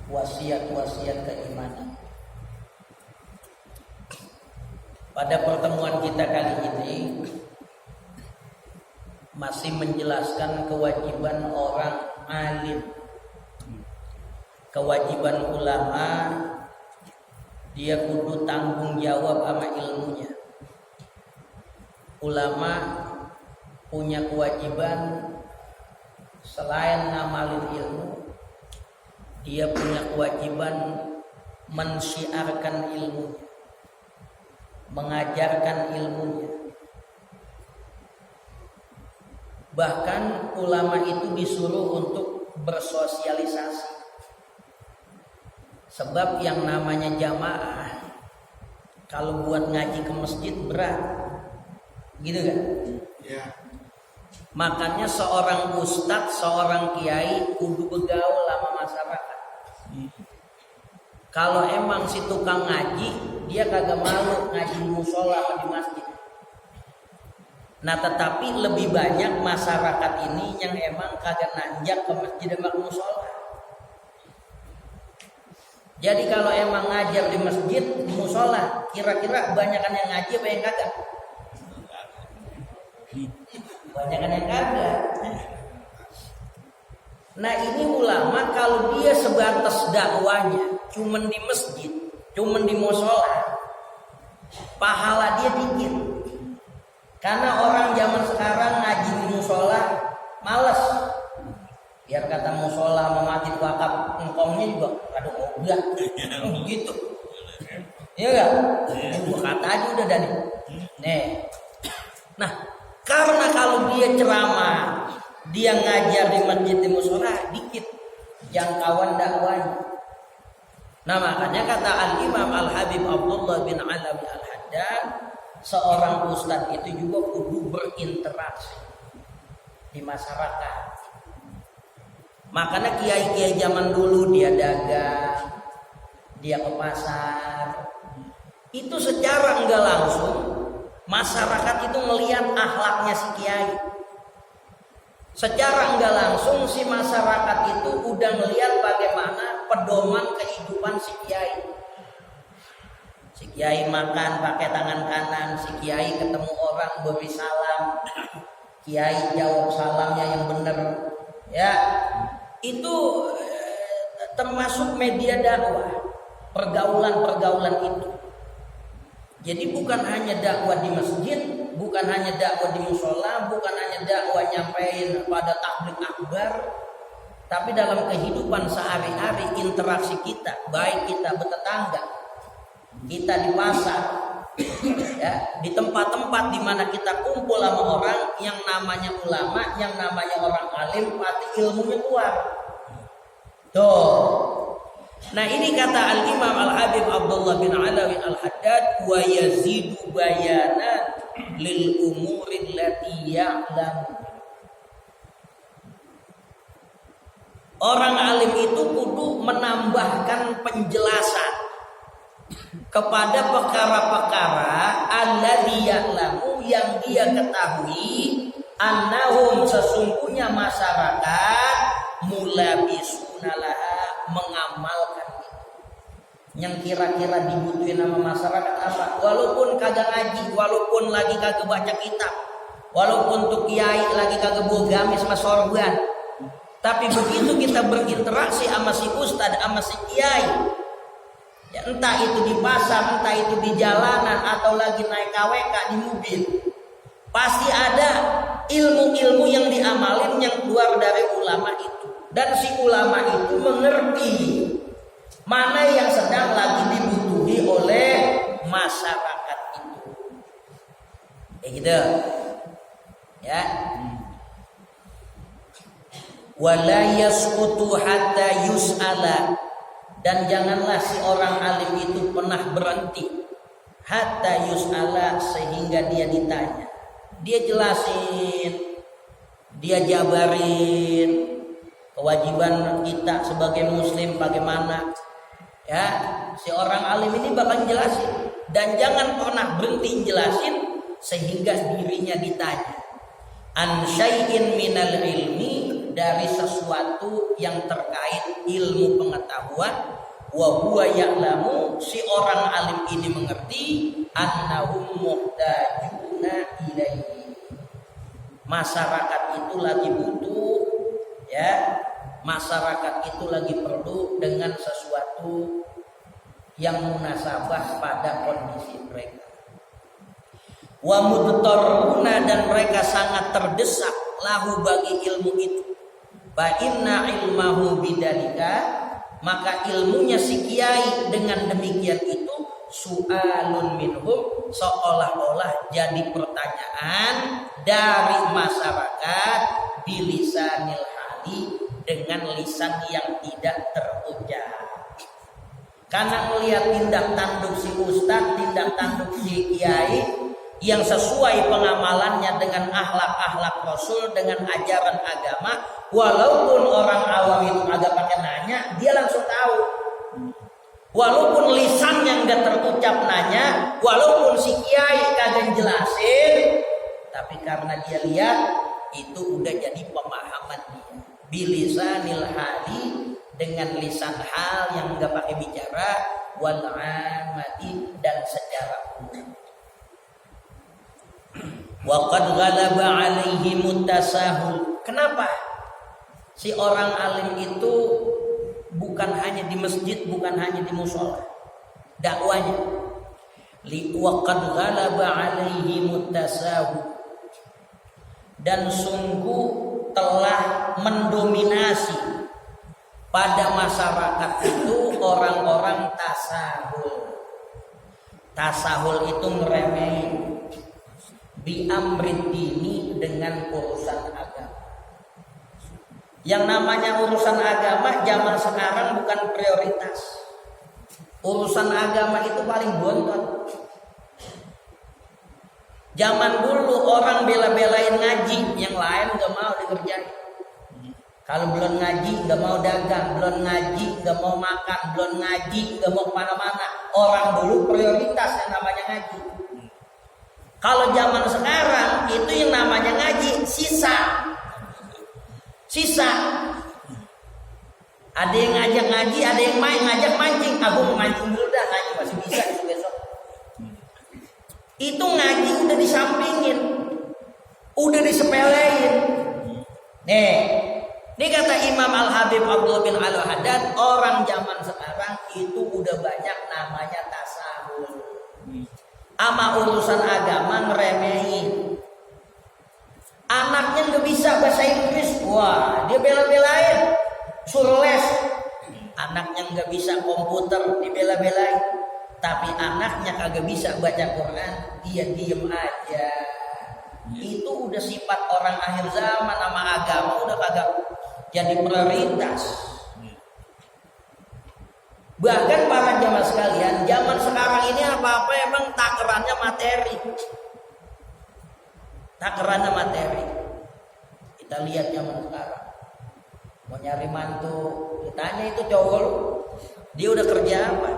wasiat-wasiat keimanan. Pada pertemuan kita kali ini masih menjelaskan kewajiban orang alim, kewajiban ulama. Dia kudu tanggung jawab sama ilmunya. Ulama punya kewajiban selain ngamalin ilmu, dia punya kewajiban mensyiarkan ilmunya, mengajarkan ilmunya. Bahkan ulama itu disuruh untuk bersosialisasi. Sebab yang namanya jamaah, kalau buat ngaji ke masjid berat, gitu kan? Ya. Makanya seorang ustadz, seorang kiai kudu begaul sama masyarakat. Kalau emang si tukang ngaji, dia kagak malu ngaji di musola atau di masjid. Nah, tetapi lebih banyak masyarakat ini yang emang kagak nanjak ke masjid sama ke musola. Jadi kalau emang ngajar di masjid, di musola, kira-kira kebanyakan yang ngaji apa yang kagak? Kebanyakan yang kagak. Nah, ini ulama kalau dia sebatas dakwanya cuman di masjid, cuman di musola, pahala dia dikit. Karena orang zaman sekarang ngaji di musola malas. Biar kata musola sama masjid wakaf engkongnya juga aduh enggak gitu. Iya enggak? Gua kata aja udah Dani. Nih. Nah, karena kalau dia ceramah, dia ngajar di masjid di musola dikit jangkauan dakwahnya. Nah, makanya kata Al-Imam Al-Habib Abdullah bin Alawi Al-Haddad, seorang ustadz itu juga kudu berinteraksi di masyarakat. Makanya kiai-kiai zaman dulu dia dagang, dia ke pasar. Itu secara enggak langsung masyarakat itu melihat akhlaknya si kiai. Secara enggak langsung si masyarakat itu udah melihat bagaimana pedoman kehidupan si kiai. Si kiai makan pakai tangan kanan, si kiai ketemu orang beri salam, kiai jawab salamnya yang benar. Ya, itu termasuk media dakwah, pergaulan-pergaulan itu. Jadi bukan hanya dakwah di masjid, bukan hanya dakwah di musola, bukan hanya dakwah nyampein pada takbir akbar, tapi dalam kehidupan sehari-hari interaksi kita, baik kita bertetangga, kita di pasar, ya, di tempat-tempat di mana kita kumpul sama orang yang namanya ulama, yang namanya orang alim, pasti ilmunya keluar. Tuh. Nah, ini kata Al-Imam Al-Habib Abdullah bin Alawi Al-Haddad, wa yazidu bayana lil umuri allati ya'lam. Orang alim itu kudu menambahkan penjelasan kepada perkara-perkara alladzi ya'lamu yang dia ketahui, annahum sesungguhnya masyarakat mulabisuna laha mengamalkan itu. Yang kira-kira dibutuhin sama masyarakat apa? Walaupun kagak ngaji, walaupun lagi kagak baca kitab, walaupun tuh kiai lagi kagak bawa gamis sama sorban, tapi begitu kita berinteraksi sama si ustad, sama si kiai, ya, entah itu di pasar, entah itu di jalanan, atau lagi naik KWK di mobil, pasti ada ilmu-ilmu yang diamalin yang keluar dari ulama itu. Dan si ulama itu mengerti mana yang sedang lagi dibutuhi oleh masyarakat itu. Kayak gitu. Ya. Wala yasqutu hatta yus'ala. Dan janganlah si orang alim itu pernah berhenti hatta yus'ala, sehingga dia ditanya. Dia jelasin, dia jabarin kewajiban kita sebagai muslim bagaimana. Ya, si orang alim ini bakal jelasin, dan jangan pernah berhenti jelasin sehingga dirinya ditanya an syai'in minal ilmi, dari sesuatu yang terkait ilmu pengetahuan. Wa huwa ya'lamu, si orang alim ini mengerti annahum muhtajuna ilaihi, masyarakat itu lagi butuh, ya, masyarakat itu lagi perlu dengan sesuatu yang munasabah pada kondisi mereka. Wa mudtarruna, dan mereka sangat terdesak lahu bagi ilmu itu. Fa inna ilmahu bidzalika, maka ilmunya si kiai dengan demikian itu su'alun minhum, seolah-olah jadi pertanyaan dari masyarakat bilisanil hali, dengan lisan yang tidak terucap. Karena melihat tindak tanduk si ustadz, tindak tanduk si kiai yang sesuai pengamalannya dengan akhlak-akhlak Rasul, dengan ajaran agama, walaupun orang awam itu agak pakai nanya, dia langsung tahu. Walaupun lisan yang gak terucap nanya, walaupun si kiai kagak jelasin, tapi karena dia lihat, itu udah jadi pemahaman dia. Bilisanil hali, dengan lisan hal yang gak pakai bicara, wal amati, dan secara umum. Wa qad ghalaba alaihi mutasahul. Kenapa? Si orang alim itu bukan hanya di masjid, bukan hanya di mushola dakwanya. Li wa qad ghalaba alaihi mutasahul, dan sungguh telah mendominasi pada masyarakat itu orang-orang tasahul. Tasahul itu ngeremehin bi amrid dini, dengan urusan agama. Yang namanya urusan agama zaman sekarang bukan prioritas. Urusan agama itu paling bontot. Zaman dulu orang bela-belain ngaji, yang lain gak mau dikerjain. Kalau belum ngaji gak mau dagang, belum ngaji gak mau makan, belum ngaji gak mau kemana-mana. Orang dulu prioritas yang namanya ngaji. Kalau zaman sekarang itu yang namanya ngaji sisa. Ada yang ngajak ngaji, ada yang ngajak mancing. Aku mau mancing dulu dah, ngaji masih bisa besok. Itu ngaji udah disampingin, udah disepelein. Ini kata Imam Al-Habib Abdullah bin Al-Haddad, orang zaman sekarang itu udah banyak namanya tasawuf. Ama urusan agama ngeremehin. Anaknya nggak bisa bahasa Inggris, wah dia bela-belain, suruh les. Anaknya nggak bisa komputer, dibela-belain. Tapi anaknya kagak bisa baca Quran, dia diem aja. Itu udah sifat orang akhir zaman, nama agama udah kagak jadi prioritas. Bahkan para jamaah sekalian, zaman sekarang ini apa-apa emang takarannya materi. Takarannya materi. Kita lihat zaman sekarang. Mau nyari mantu, ditanya itu cowok, dia udah kerja apa?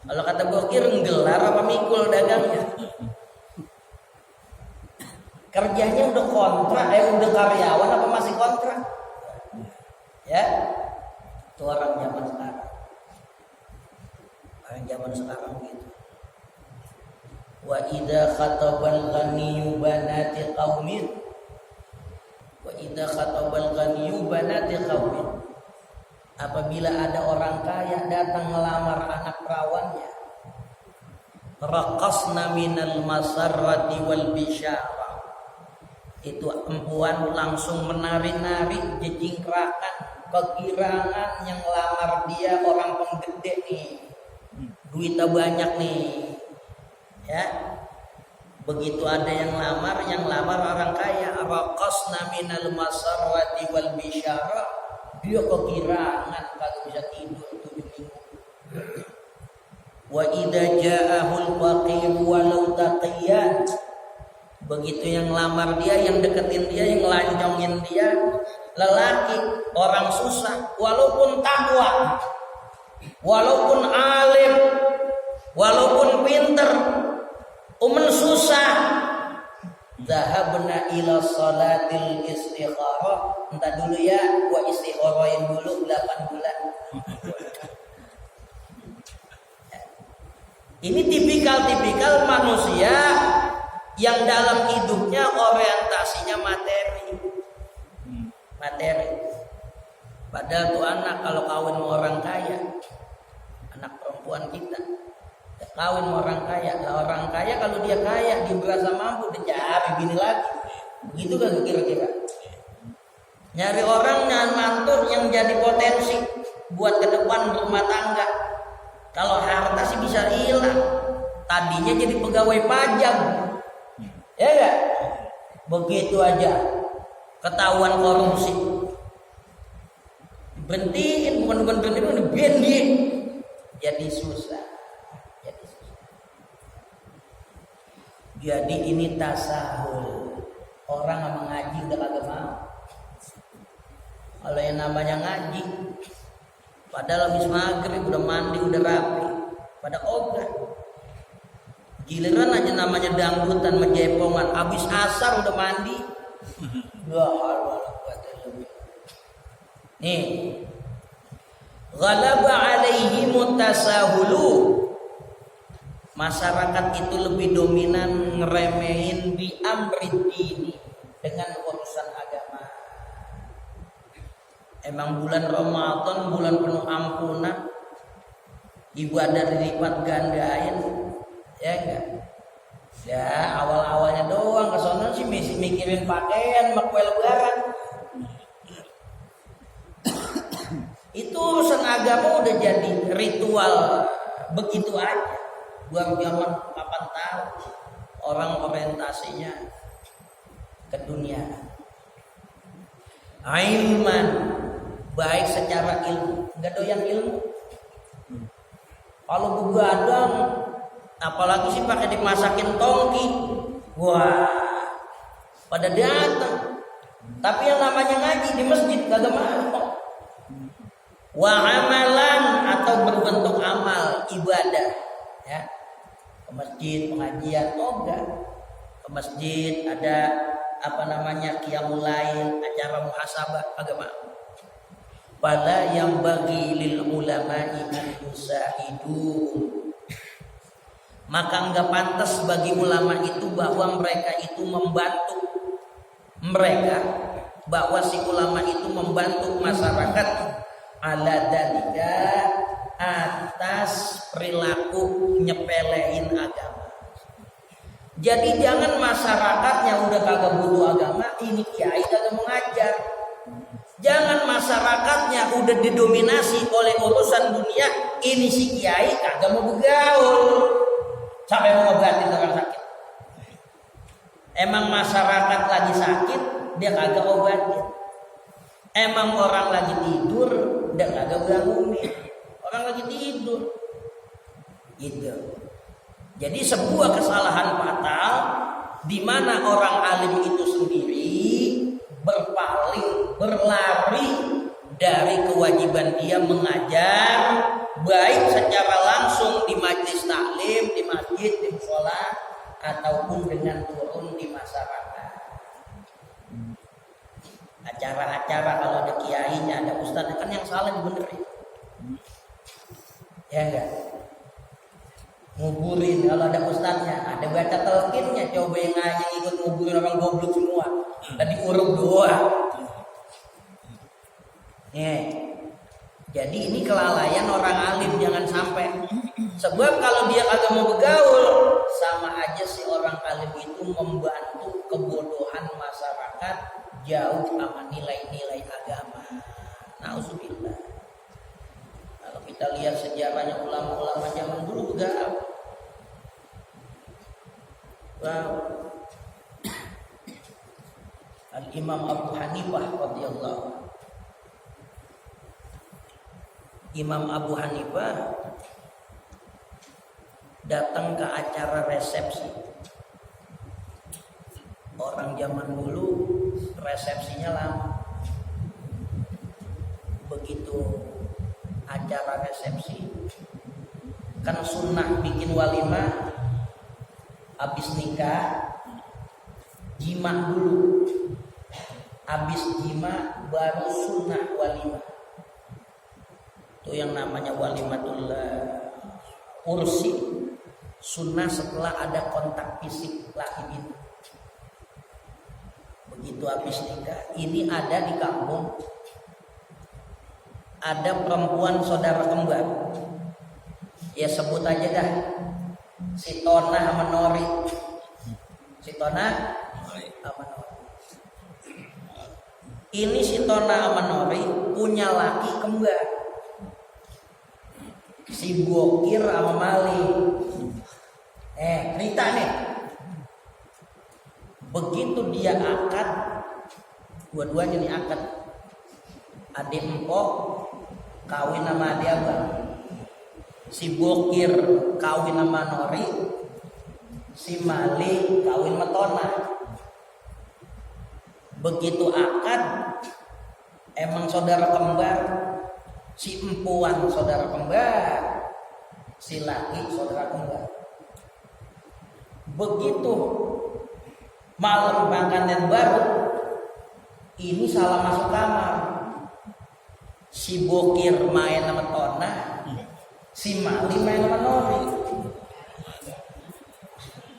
Kalau kata bokir, nggelar apa mikul dagangnya? Kerjanya udah kontrak, udah karyawan apa masih kontrak? Ya, itu orang zaman sekarang. Orang zaman sekarang gitu. Wa idza khatabal ghaniyyu banati qaumin, wa idza khatabal ghaniyyu banati qaumin, apabila ada orang kaya datang melamar anak perawannya, raqasna minal masarrati wal bisyara, itu perempuan langsung menari-nari, jejingkrakan, kegirangan yang lamar dia orang penggede nih, duitnya banyak nih, ya. Begitu ada yang lamar orang kaya, raqasna minal masarrati wal bisyara, dia kegirangan kagak bisa tidur 7 minggu. Wa idza ja'ahul faqir walau taqiyan, begitu yang lamar dia, yang deketin dia, yang ngelancongin dia, lelaki orang susah, walaupun takwa, walaupun alim, walaupun pinter, susah, Zahabna ila salatil istikharah. Entar dulu ya, gua istikharahin dulu 8 bulan. Ini tipikal manusia yang dalam hidupnya orientasinya materi. Padahal tuh anak kalau kawin sama orang kaya, anak perempuan kita kawin sama orang kaya. Lah orang kaya kalau dia kaya, dia berasa mampu, dia cari bini lagi. Begitu kan kira-kira? Nyari orang yang mantul yang jadi potensi buat ke depan rumah tangga. Kalau harta sih bisa hilang. Tadinya jadi pegawai pajak. Ya enggak? Begitu aja ketahuan korupsi. Berhentiin, bukan berhentiin, jadi susah. Jadi ini tasahul. Orang sama ngaji udah kagak mau. Kalau yang namanya ngaji, padahal habis maghrib udah mandi, udah rapi, pada ogah. Giliran aja namanya dangdutan, menjepongan, habis asar udah mandi. Nih, ghalaba alaihi mutasahulu. Masyarakat itu lebih dominan ngeremehin bi amri dini, dengan urusan agama. Emang bulan Ramadan bulan penuh ampunan, ibadah dilipat gandain, ya enggak? Ya awal-awalnya doang, kesono sih masih mikirin pakaian, kue lebaran. Itu urusan agama udah jadi ritual begitu aja. Buang zaman kapan tahu orang orientasinya ke dunia. Ilman, baik secara ilmu, nggak doyan ilmu. Kalau begadang, apalagi sih pakai dimasakin tongki, wah, pada datang. Tapi yang namanya ngaji di masjid kagak mau. Wa amalan atau berbentuk amal ibadah, ya, ke masjid pengajian, enggak. Ke masjid ada qiyamul lail, acara muhasabah, kagak mau. Pada yang bagi lil ulama'i an yusahidun, maka enggak pantas bagi ulama itu bahwa mereka itu membantu mereka, bahwa si ulama itu membantu masyarakat ala dalika, atas perilaku nyepelein agama. Jadi jangan masyarakatnya udah kagak butuh agama, ini kiai kagak mengajar. Jangan masyarakatnya udah didominasi oleh urusan dunia, ini si kiai kagak mau bergaul. Sampai mau ngobatin orang sakit. Emang masyarakat lagi sakit, dia kagak obatin. Emang orang lagi tidur, dia kagak bangunin. Orang lagi tidur, gitu. Jadi sebuah kesalahan fatal di mana orang alim itu sendiri berpaling, berlari dari kewajiban dia mengajar, baik secara langsung di majelis taklim, di masjid, di mushola, ataupun dengan turun di masyarakat. Acara-acara kalau ada kiainya, ada ustadz, kan yang salah dibenerin. Ya enggak? Nguburin kalau ada ustadznya, ada baca talqinnya, coba yang ngaji ikut nguburin orang goblok semua. Tadi urut doang. Jadi ini kelalaian orang alim, jangan sampai. Sebab kalau dia kagak mau bergaul, sama aja si orang alim itu membantu kebodohan masyarakat jauh sama nilai-nilai agama. Nauzubillah. Kalau kita lihat sejarahnya ulama-ulama zaman dulu bergaul. Wow. Al-Imam Abu Hanifah radhiyallahu. Imam Abu Hanifah datang ke acara resepsi. Orang zaman dulu resepsinya lama. Begitu acara resepsi, kan sunnah bikin walimah habis nikah, jima dulu, habis jima baru sunnah walimah. Itu yang namanya walimatul ursi, sunnah setelah ada kontak fisik laki bini. Begitu habis nikah. Ini ada di kampung, ada perempuan saudara kembar, ya sebut aja dah, si Tona sama Nori. Si Tona sama Nori. Ini si Tona sama Nori punya laki kembar, si Bokir sama Mali. Cerita nih. Begitu dia akad, dua-duanya nih akad. Adik empok kawin sama adik abang. Si Bokir kawin sama Nori, si Mali kawin sama Tona. Begitu akad, emang saudara kembar, si empuan saudara kembar, si laki saudara kembar. Begitu malam pengantin baru, ini salah masuk kamar. Si Bokir main sama Tona, si Mali main sama Nori.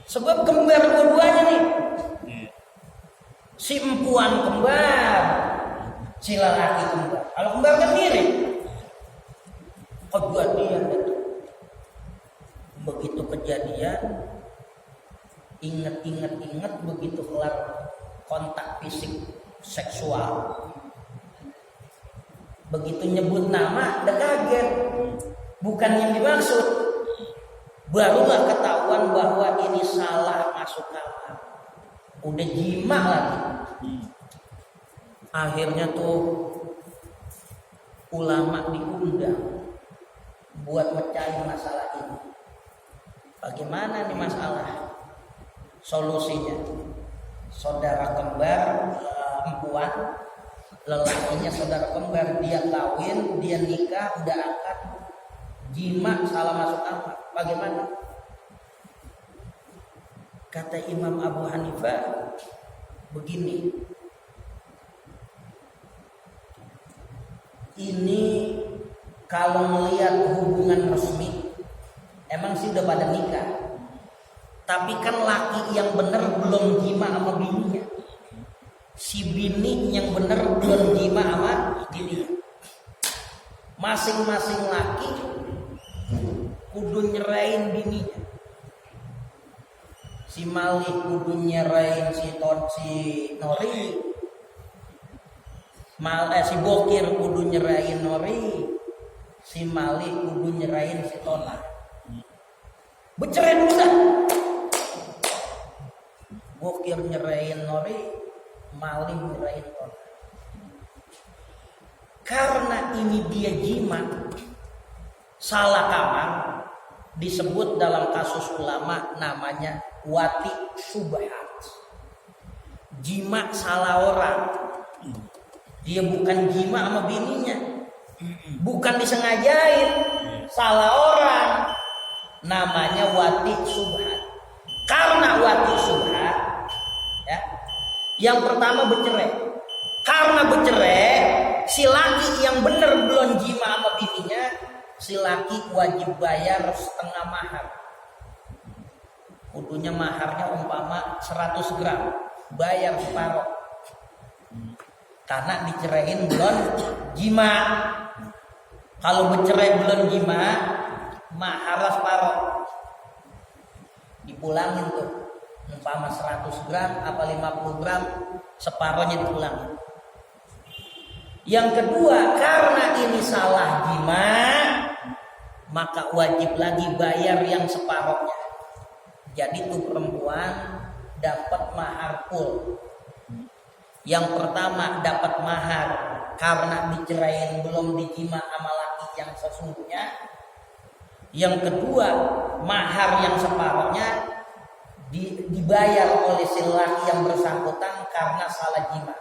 Sebab kembar dua-duanya nih. Si empuan kembar, si lelaki kembar. Kalau kembar kan mirip. Kejadian itu. Begitu kejadian, ingat begitu kelar kontak fisik seksual. Begitu nyebut nama, udah kaget. Bukan yang dimaksud. Barulah ketahuan bahwa ini salah masuk kamar. Udah jima lagi. Akhirnya tuh ulama diundang buat mecahin masalah ini. Bagaimana nih masalah? Solusinya, saudara kembar empuan, lelakinya saudara kembar, dia kawin, dia nikah, udah akad, jima salah masuk kamar. Bagaimana? Kata Imam Abu Hanifah begini, ini kalau melihat hubungan resmi, emang sih udah pada nikah. Tapi kan laki yang bener belum jima sama bininya. Si bini yang bener belum jima sama bininya. Masing-masing laki kudu nyerahin bininya. Si Mali kudu nyerahin si Nori. Si Bokir kudu nyerahin Nori. Si Mali kudu nyerahin si Tona. Bercerai dulu dah. Bokir nyerahin Nori, Mali nyerahin Tona. Karena ini dia jima, salah kamar, disebut dalam kasus ulama namanya wati subhat. Jima salah orang. Dia bukan jima sama bininya, bukan disengajain, salah orang. Namanya wati subhat. Karena wati subhat, ya, yang pertama bercerai. Karena bercerai, si laki yang bener belum jima sama bininya, si laki wajib bayar setengah mahar. Kudunya maharnya umpama 100 gram, bayar separuh. Karena diceraiin belum jima. Kalau bercerai belum jima, mahar separuh. Dipulangin tuh, umpama 100 gram apa 50 gram, separuhnya dipulangin. Yang kedua, karena ini salah jima, maka wajib lagi bayar yang separuhnya. Jadi tuh perempuan dapat mahar full. Yang pertama dapat mahar karena dicerain belum dijima sama laki yang sesungguhnya. Yang kedua, mahar yang separuhnya dibayar oleh si laki yang bersangkutan karena salah jima.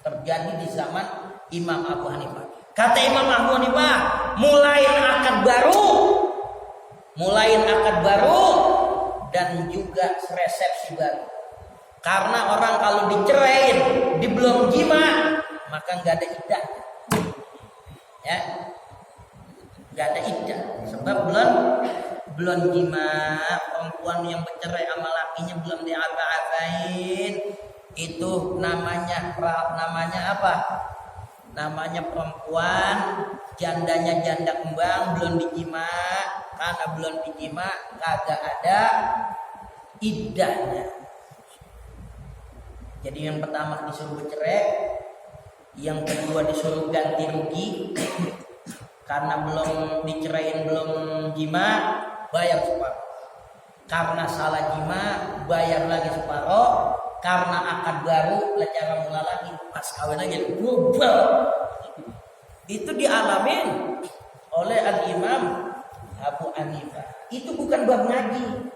Terjadi di zaman Imam Abu Hanifah. Kata Imam Abu Hanifah, mulai akad baru dan juga resepsi baru. Karena orang kalau diceraiin, di belum jima, maka nggak ada iddah. Ya, nggak ada iddah. Sebab belum jima, perempuan yang bercerai sama lakinya belum diapa-apain, itu namanya apa? Namanya perempuan jandanya janda kembang belum dijima. Karena belum dijima kagak ada iddahnya. Jadi yang pertama disuruh bercerai, yang kedua disuruh ganti rugi karena belum diceraiin belum jima, bayar separuh. Karena salah jima, bayar lagi separuh. Karena akad baru, cara mula lagi, pas kawin lagi double. Itu dialamin oleh Al-Imam Abu Hanifah. Itu bukan bab ngaji,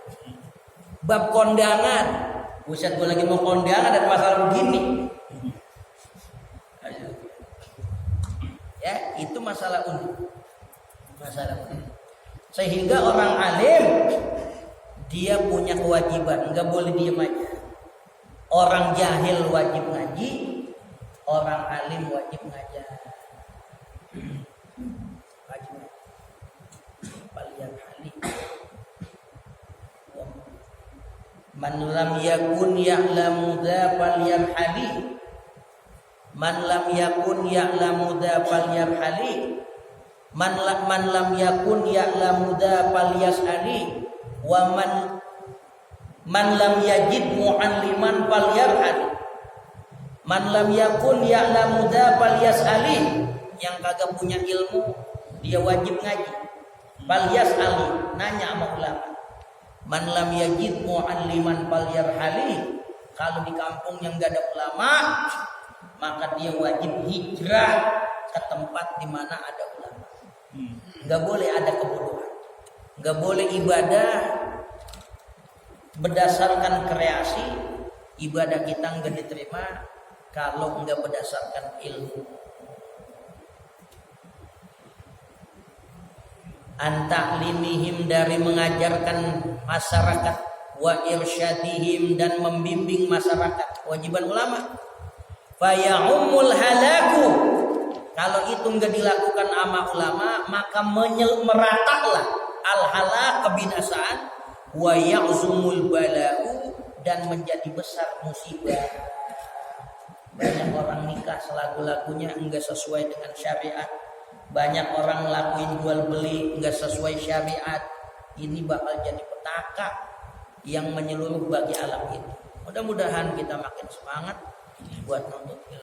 bab kondangan. Buset, gue lagi mau kondangan ada masalah begini. Ya, itu masalah unik. Sehingga orang alim dia punya kewajiban, nggak boleh diem aja. Orang jahil wajib ngaji, orang alim wajib ngajar. Wajib ngaji. Palian hali. Man lam yakun ya'lamu dha falyarhali. Man lam yakun ya'lamu dha falyarhali. Man lam yakun ya'lamu dha falyas'ali. Wa man lam yajid mu'alliman falyarhali. Man lam yakun ya'lamu dha falyas'ali. Yang kagak punya ilmu dia wajib ngaji. Falyas'ali, nanya sama ulama. Man lam yajid mu'alliman falyarhali. Kalau di kampung yang enggak ada ulama, maka dia wajib hijrah ke tempat di mana ada ulama. Enggak boleh ada kebodohan. Enggak boleh ibadah berdasarkan kreasi. Ibadah kita enggak diterima kalau enggak berdasarkan ilmu. Antaklimihim, dari mengajarkan masyarakat, wa irsyadihim, dan membimbing masyarakat, kewajiban ulama. Faya'ummul halaku, kalau itu enggak dilakukan sama ulama maka meratalah al-halak, kebinasaan, wa ya'zumul bala'u, dan menjadi besar musibah. Banyak orang nikah selagu-lagunya enggak sesuai dengan syariat. Banyak orang ngelakuin jual beli enggak sesuai syariat. Ini bakal jadi petaka yang menyeluruh bagi alam ini. Mudah-mudahan kita makin semangat buat menuntut ilmu.